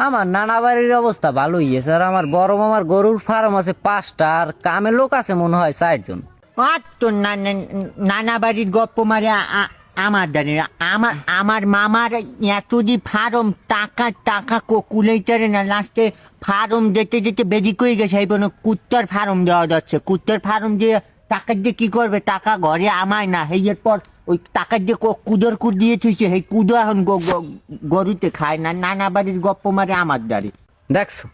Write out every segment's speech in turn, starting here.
আমার নানা বাড়ির অবস্থা ভালোই আছে, আর আমার বড় মামার গরুর ফার্ম আছে 5টা, আর কামের লোক আছে মনে হয় 4 জন। আর তো নানা বাড়ির গপ্প মারে আমার জানি না। আমার মামার এত যে ফার্ম, টাকা টাকা কুলেটারে না, লাস্টে ফার্ম যেতে যেতে বেজি করে গেছে। এই বলো কুত্তার ফার্ম দেওয়া যাচ্ছে, কুত্তার ফার্ম দিয়ে টাকা দিয়ে কি করবে? টাকা ঘরে আমায় না, এর পর ওই টাকার যে কুদর কুদ দিয়ে থুইছে, সেই কুদো এখন গরুতে খায় না। নানা বাড়ির গপ্প মারে আমার দাঁড়ি দেখছো,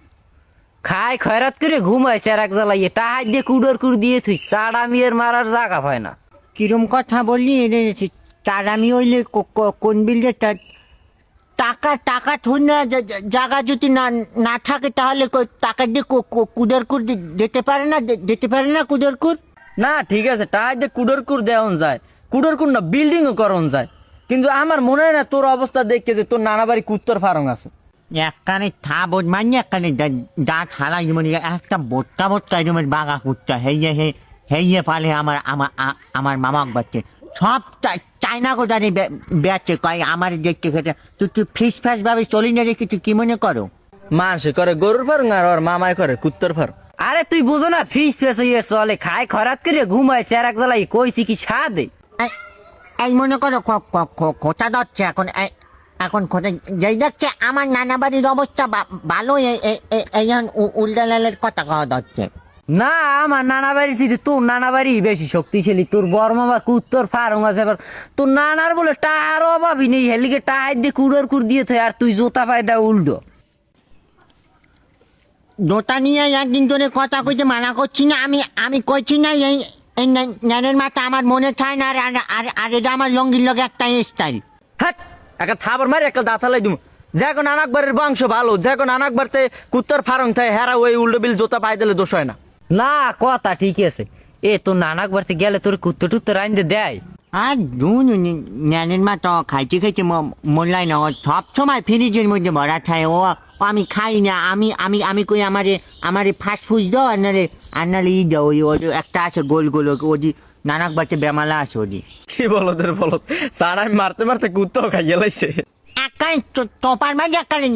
খায় খয়রাত করে ঘুমাইছে আর এক জ্বালাইয়ে টাহাই দিয়ে কুড় দিয়ে থুই, চাড়া মিয়ের মারার জায়গা পায় না। কিরম কথা বললি? তার আমি হইলে কোন বিলে টাকা টাকা থুই না, জায়গা যদি না না থাকে তাহলে টাকা দিয়ে কুদর কুর দিতে পারে না, দিতে পারে না কুদর কুর। না ঠিক আছে, টাহাই দিয়ে কুড় দেওয়ান যায়, কুড় না বিল্ডিংও করন যায়, কিন্তু আমার মনে হয় না তোর অবস্থা দেখে যে তোর নানা বাড়ি কুত্তর ফার্ম আছে। একখানে থা বোধ মানে একখানে দাঁত হালা যেমন একটা বোট্টা বোট্টা যেমন বাঘা কুত্তা হেয়ে পালে আমার মামাক বাচ্চে সব চাইনা গো জানি বেচে, কয় আমার দেখতে খেতে। তুই ফিস ফ্যাস ভাবে চলি না দেখি, তুই কি মনে করো? মানুষে করে গরুর ফার্ম আর ওর মামায় করে কুত্তর ফার্ম। আরে তুই বুঝো না, ফিস ফেস হইয়ে চলে, খায় খরাত করে ঘুমাইছে আর এক জ্বালাই কইছি কি সাদে। এই মনে করো খোঁচা যাচ্ছে এখন, এখন খোঁচা যেই যাচ্ছে আমার নানা বাড়ির অবস্থা ভালো, এই উল্টালালের কথা কওয়া যাচ্ছে। না, আমার নানা বাড়ি ছিল, তোর নানা বাড়ি বেশি শক্তিশালী, তোর বড় মামা কুত্তর ফার্ম আছে, এবার তোর নানার বলে টাহার অভাবই নেই, হেলিকে টাহাই দিয়ে কুড় দিয়ে থাকে, আর তুই জোতা পাই দেয় উল্টো। জোতা নিয়ে একদিন ধরে কথা কইতে মানা করছি না, আমি কইছি না এই ন্যানের মাথা আমার মনে থাকে না, আর এটা আমার লঙ্গির লগে একটা স্টাইল। হ্যাঁ, একটা থাবার মারি একটা দাঁতালাই দিম, যখন নানাকবারের বংশ ভালো, যখন নানাকবারতে কুত্তর ফার্ম থাকে, হেরা ওই উল্টো বিল জোতা পাই দিলে দোষ হয় না। না কথা ঠিক আছে, এ তোর নানাকবারতে গেলে তোর কুত্তর টুত্তর আইন দেয়। আর ন্যানের মাথা খাইতে খাইতে মোল্লাই না, সব সময় ফ্রিজের মধ্যে ভরা থাকে। ও আমি খাই না, আমি কই আমারে ফাস্ট ফুড দাও, আর নাহলে ই দাও, ওই একটা আছে গোল গোল, ওদি নানাক বাচ্চা বেমালা আছে ওদি। কি বলো তোর বলো, সারা মারতে মারতে কুত্তাও খাইয়ে লাইছে। একখানে তোপার মাঝে একখানে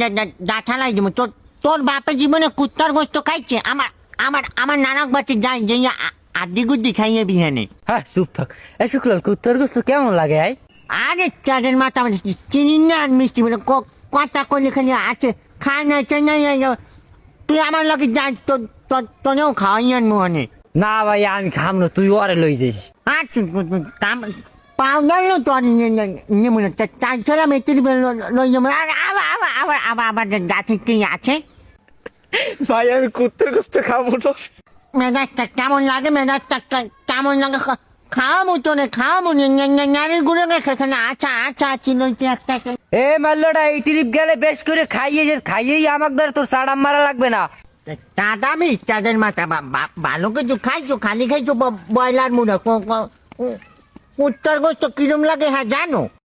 দাঁথা লাই দিব। তোর বাপের জীবনে কুত্তার গোস্ত খাইছে? আমার নানাক বাচ্চা যাই যে আড্ডি গুড্ডি খাইয়ে বিহানে। হ্যাঁ চুপ থাক, এই শুক্লাল কুত্তর গোস্ত কেমন লাগে? আরে চাঁদের মাথা চিনি না মিষ্টি বলে কথা করলে খালি আছে, খায় না চাই না। তুই আমার লোকে যাই, তোনেও খাওয়াই আনবো অনেক। না ভাই আমি খাম না, তুই ওরে লই যাইস। আচ্ছা পাউডার লো তোর নেবো না, তাছাড়া মেয়েটির লই যাবো। আবার গাছে কি আছে? ভাই আমি কুত্তর গোস্ত খাবো না। মেজাজটা কেমন লাগে? মেজাজটা কেমন লাগে? খাওয়াবো তোরে, খাওয়াবো। নারীর গুলো খেখানে আচ্ছা ছিল একটা। এ মাল্লটা এই ট্রিপ গেলে বেশ করে খাইয়েই আমাকে ধরে তোর সাড়াম মারা লাগবে না। দাদামি চাঁদের মাথা ভালো কিছু খাইছো? খালি খাইছো ব্রয়লার মুড়া? উত্তর গোস্ত কিরম লাগে হ্যাঁ জানো?